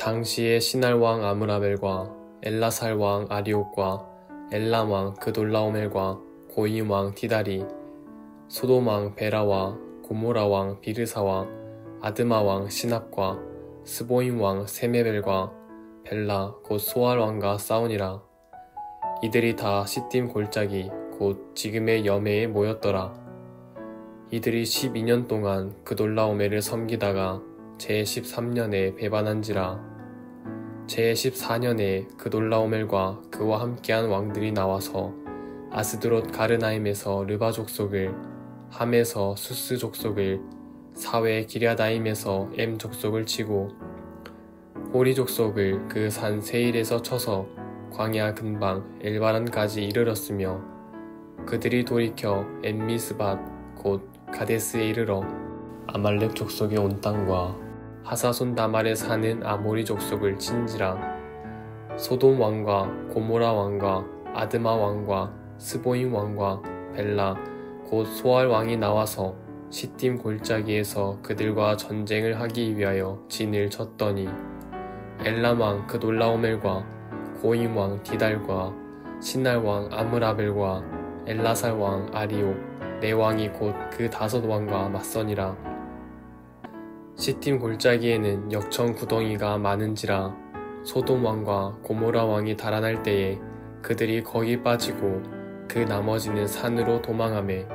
당시의 시날왕 아므라벨과 엘라살왕 아리옥과 엘람왕 그돌라오멜과 고임왕 디다리, 소돔왕 베라와 고모라왕 비르사와 아드마왕 시납과 스보임왕 세메벨과 벨라 곧 소알왕과 싸우니라. 이들이 다 시딤 골짜기 곧 지금의 여매에 모였더라. 이들이 12년 동안 그돌라오멜을 섬기다가 제13년에 배반한지라. 제14년에 그돌라오멜과 그와 함께한 왕들이 나와서 아스드롯 가르나임에서 르바 족속을, 함에서 수스 족속을, 사웨 기랴다임에서 엠 족속을 치고 호리 족속을 그 산 세일에서 쳐서 광야 근방 엘바란까지 이르렀으며, 그들이 돌이켜 엠미스밧 곧 가데스에 이르러 아말렉 족속이 온 땅과 하사손 다말에 사는 아모리 족속을 친지라. 소돔 왕과 고모라 왕과 아드마 왕과 스보임 왕과 벨라 곧 소알 왕이 나와서 시딤 골짜기에서 그들과 전쟁을 하기 위하여 진을 쳤더니, 엘람 왕 그돌라오멜과 고임 왕 디달과 시날 왕 아므라벨과 엘라살 왕 아리옥 네 왕이 곧 그 5왕과 맞서니라. 시딤 골짜기에는 역청 구덩이가 많은지라. 소돔 왕과 고모라 왕이 달아날 때에 그들이 거기 빠지고 그 나머지는 산으로 도망하매,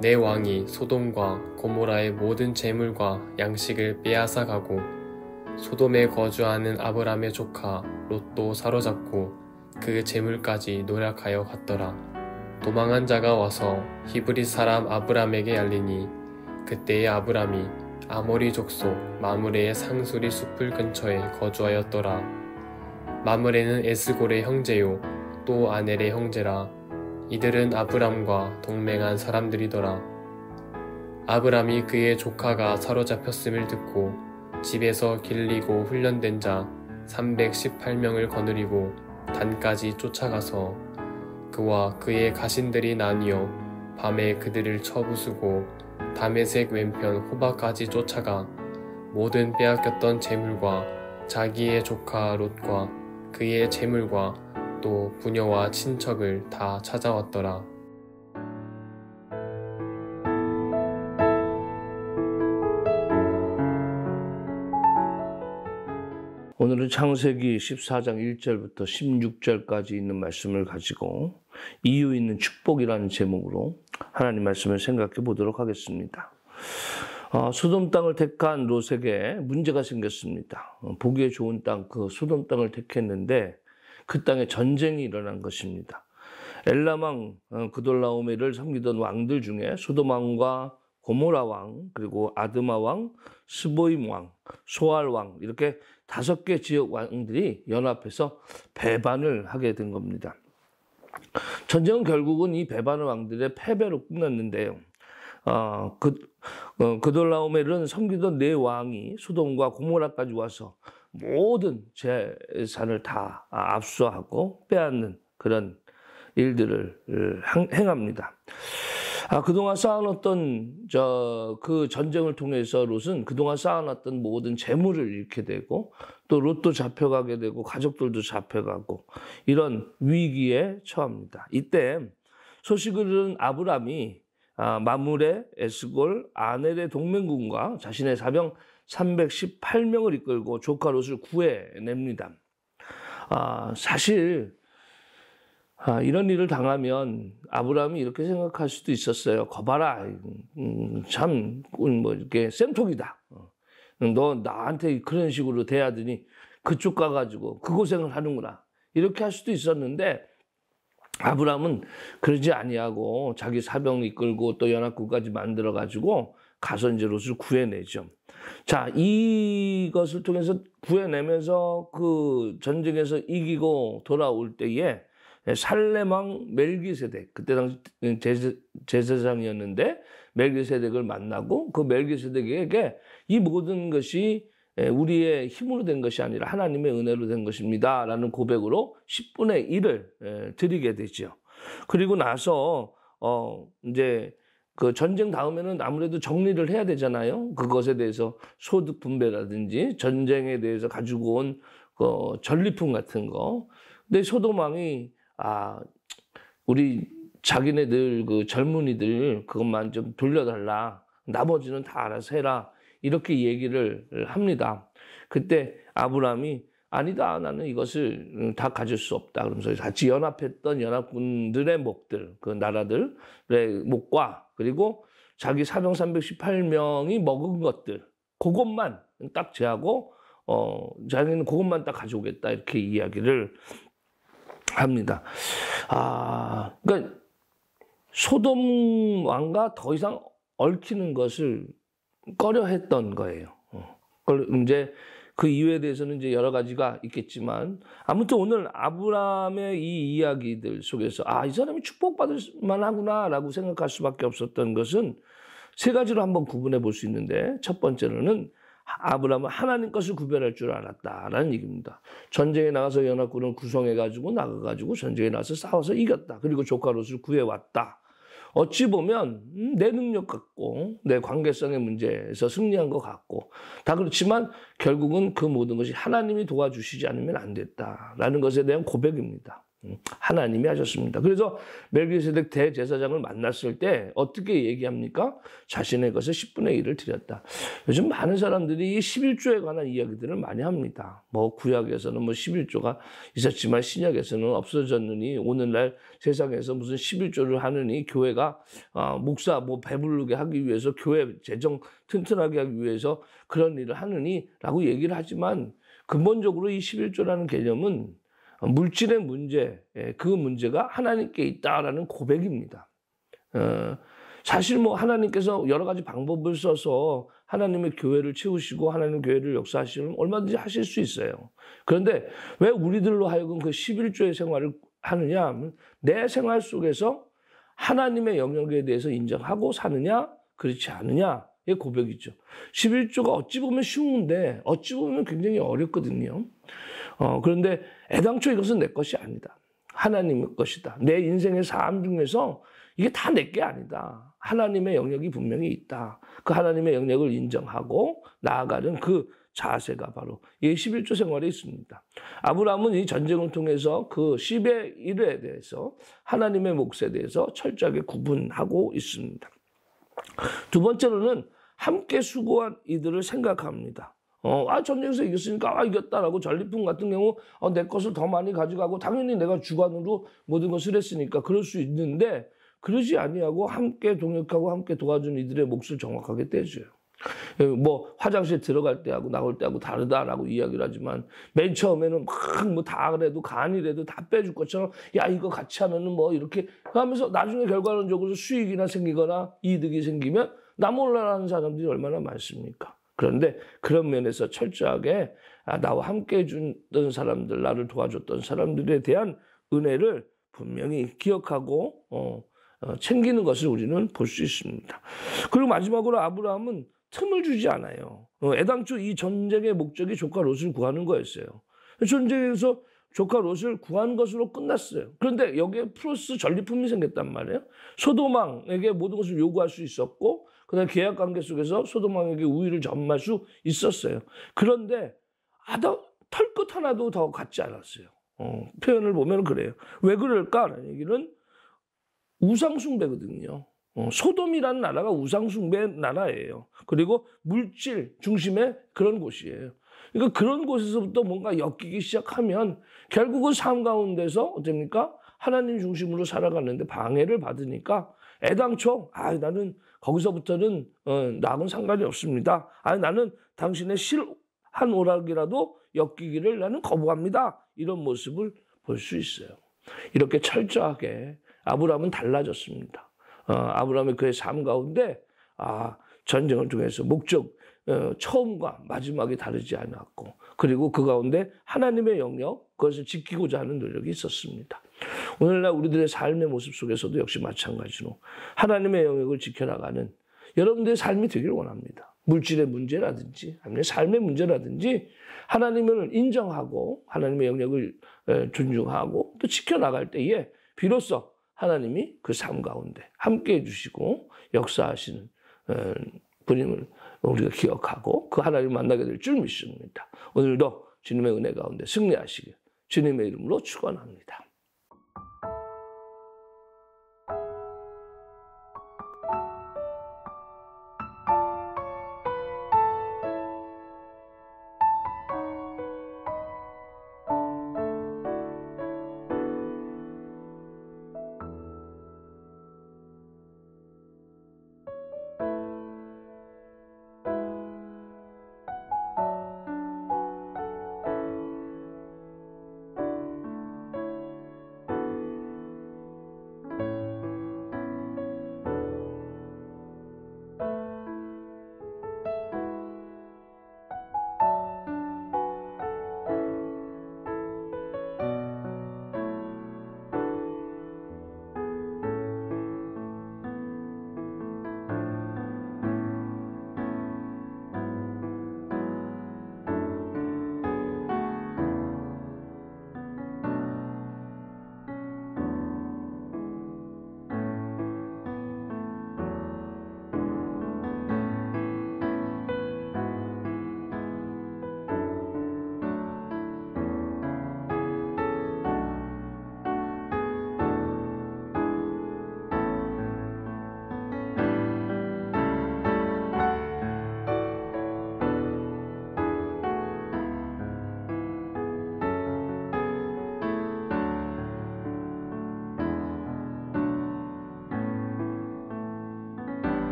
네 왕이 소돔과 고모라의 모든 재물과 양식을 빼앗아 가고 소돔에 거주하는 아브람의 조카 롯도 사로잡고 그 재물까지 노략하여 갔더라. 도망한 자가 와서 히브리 사람 아브람에게 알리니, 그때의 아브람이 아모리 족속 마므레의 상수리 숲을 근처에 거주하였더라. 마므레는 에스골의 형제요 또 아넬의 형제라. 이들은 아브람과 동맹한 사람들이더라. 아브람이 그의 조카가 사로잡혔음을 듣고 집에서 길리고 훈련된 자 318명을 거느리고 단까지 쫓아가서 그와 그의 가신들이 나뉘어 밤에 그들을 쳐부수고 다메섹 왼편 호바까지 쫓아가 모든 빼앗겼던 재물과 자기의 조카 롯과 그의 재물과 또 부녀와 친척을 다 찾아왔더라. 오늘은 창세기 14장 1절부터 16절까지 있는 말씀을 가지고 이유 있는 축복이라는 제목으로 하나님 말씀을 생각해 보도록 하겠습니다. 소돔 땅을 택한 롯에게 문제가 생겼습니다. 보기에 좋은 땅, 그 소돔 땅을 택했는데 그 땅에 전쟁이 일어난 것입니다. 엘람 왕 그돌라오멜을 섬기던 왕들 중에 소돔 왕과 고모라 왕, 그리고 아드마 왕, 스보임 왕, 소알 왕, 이렇게 5개 지역 왕들이 연합해서 배반을 하게 된 겁니다. 전쟁은 결국은 이 배반의 왕들의 패배로 끝났는데요. 그돌라오멜은 섬기던 4왕이 소돔과 고모라까지 와서 모든 재산을 다 압수하고 빼앗는 그런 일들을 행합니다. 그동안 쌓아놨던 그 전쟁을 통해서 롯은 그동안 쌓아놨던 모든 재물을 잃게 되고 또 롯도 잡혀가게 되고 가족들도 잡혀가고 이런 위기에 처합니다. 이때 소식을 들은 아브람이 마므레, 에스골, 아넬의 동맹군과 자신의 사병 318명을 이끌고 조카 롯을 구해냅니다. 사실 이런 일을 당하면 아브라함이 이렇게 생각할 수도 있었어요. 거봐라, 참 이렇게 쌤통이다. 너 나한테 그런 식으로 대하더니 그쪽 가가지고 그 고생을 하는구나. 이렇게 할 수도 있었는데 아브라함은 그러지 아니하고 자기 사병 이끌고 또 연합군까지 만들어가지고 가서 이제 롯을 구해내죠. 자, 이것을 통해서 구해내면서 그 전쟁에서 이기고 돌아올 때에 살렘왕 멜기세덱, 그때 당시 제사장이었는데 멜기세덱을 만나고 그 멜기세덱에게 이 모든 것이 우리의 힘으로 된 것이 아니라 하나님의 은혜로 된 것입니다 라는 고백으로 10분의 1을 드리게 되죠. 그리고 나서 이제 그 전쟁 다음에는 아무래도 정리를 해야 되잖아요. 그것에 대해서 소득 분배라든지 전쟁에 대해서 가지고 온 그 전리품 같은 거. 근데 소돔 왕이 우리 자기네들 그 젊은이들 그것만 좀 돌려달라. 나머지는 다 알아서 해라. 이렇게 얘기를 합니다. 그때 아브라함이 아니다. 나는 이것을 다 가질 수 없다. 그러면서 같이 연합했던 연합군들의 목들, 그 나라들의 목과 그리고 자기 사병 318명이 먹은 것들, 그것만 딱 제하고 자기는 그것만 딱 가져오겠다. 이렇게 이야기를 합니다. 그러니까 소돔 왕과 더 이상 얽히는 것을 꺼려했던 거예요. 이제 그 이유에 대해서는 이제 여러 가지가 있겠지만 아무튼 오늘 아브라함의 이 이야기들 속에서 이 사람이 축복받을 만하구나라고 생각할 수밖에 없었던 것은 세 가지로 한번 구분해 볼 수 있는데 첫 번째로는 아브라함은 하나님 것을 구별할 줄 알았다라는 얘기입니다. 전쟁에 나가서 연합군을 구성해가지고 나가가지고 전쟁에 나가서 싸워서 이겼다. 그리고 조카 롯을 구해왔다. 어찌 보면 내 능력 같고 내 관계성의 문제에서 승리한 것 같고 다 그렇지만 결국은 그 모든 것이 하나님이 도와주시지 않으면 안 됐다라는 것에 대한 고백입니다. 하나님이 하셨습니다. 그래서 멜기세덱 대제사장을 만났을 때 어떻게 얘기합니까? 자신의 것을 10분의 1을 드렸다. 요즘 많은 사람들이 11조에 관한 이야기들을 많이 합니다. 뭐 구약에서는 뭐 11조가 있었지만 신약에서는 없어졌느니 오늘날 세상에서 무슨 11조를 하느니 교회가 목사 뭐 배부르게 하기 위해서 교회 재정 튼튼하게 하기 위해서 그런 일을 하느니 라고 얘기를 하지만 근본적으로 이 11조라는 개념은 물질의 문제, 그 문제가 하나님께 있다라는 고백입니다. 사실 뭐 하나님께서 여러 가지 방법을 써서 하나님의 교회를 채우시고 하나님 교회를 역사하시면 얼마든지 하실 수 있어요. 그런데 왜 우리들로 하여금 그 11조의 생활을 하느냐 하면 내 생활 속에서 하나님의 영역에 대해서 인정하고 사느냐 그렇지 않느냐의 고백이죠. 11조가 어찌 보면 쉬운데 어찌 보면 굉장히 어렵거든요. 그런데 애당초 이것은 내 것이 아니다. 하나님의 것이다. 내 인생의 삶 중에서 이게 다 내 게 아니다. 하나님의 영역이 분명히 있다. 그 하나님의 영역을 인정하고 나아가는 그 자세가 바로 이 11조 생활에 있습니다. 아브라함은 이 전쟁을 통해서 그 10의 1에 대해서 하나님의 몫에 대해서 철저하게 구분하고 있습니다. 두 번째로는 함께 수고한 이들을 생각합니다. 전쟁에서 이겼으니까 이겼다라고 전리품 같은 경우 내 것을 더 많이 가져가고 당연히 내가 주관으로 모든 것을 했으니까 그럴 수 있는데 그러지 아니하고 함께 동역하고 함께 도와준 이들의 몫을 정확하게 떼줘요. 뭐 화장실 들어갈 때하고 나올 때하고 다르다라고 이야기를 하지만 맨 처음에는 막 뭐 다 그래도 간이라도 다 빼줄 것처럼 야 이거 같이 하면은 뭐 이렇게 하면서 나중에 결과론적으로 수익이나 생기거나 이득이 생기면 나 몰라라는 사람들이 얼마나 많습니까? 그런데 그런 면에서 철저하게 나와 함께 해줬던 사람들, 나를 도와줬던 사람들에 대한 은혜를 분명히 기억하고 챙기는 것을 우리는 볼 수 있습니다. 그리고 마지막으로 아브라함은 틈을 주지 않아요. 애당초 이 전쟁의 목적이 조카 롯을 구하는 거였어요. 전쟁에서 조카 롯을 구한 것으로 끝났어요. 그런데 여기에 플러스 전리품이 생겼단 말이에요. 소돔 왕에게 모든 것을 요구할 수 있었고 그다음 계약 관계 속에서 소돔 왕에게 우위를 점할 수 있었어요. 그런데 털끝 하나도 더 갖지 않았어요. 표현을 보면 그래요. 왜 그럴까라는 얘기는 우상숭배거든요. 소돔이라는 나라가 우상숭배 나라예요. 그리고 물질 중심의 그런 곳이에요. 그러니까 그런 곳에서부터 뭔가 엮이기 시작하면 결국은 삶 가운데서 어떻습니까? 하나님 중심으로 살아가는데 방해를 받으니까 애당초 나는 거기서부터는 나하고는 상관이 없습니다. 나는 당신의 실한 오락이라도 엮이기를 나는 거부합니다. 이런 모습을 볼 수 있어요. 이렇게 철저하게 아브라함은 달라졌습니다. 아브라함의 그의 삶 가운데 전쟁을 통해서 목적 처음과 마지막이 다르지 않았고 그리고 그 가운데 하나님의 영역 그것을 지키고자 하는 노력이 있었습니다. 오늘날 우리들의 삶의 모습 속에서도 역시 마찬가지로 하나님의 영역을 지켜나가는 여러분들의 삶이 되기를 원합니다. 물질의 문제라든지 아니면 삶의 문제라든지 하나님을 인정하고 하나님의 영역을 존중하고 또 지켜나갈 때에 비로소 하나님이 그 삶 가운데 함께 해주시고 역사하시는 분임을 우리가 기억하고 그 하나님을 만나게 될 줄 믿습니다. 오늘도 주님의 은혜 가운데 승리하시길 주님의 이름으로 축원합니다.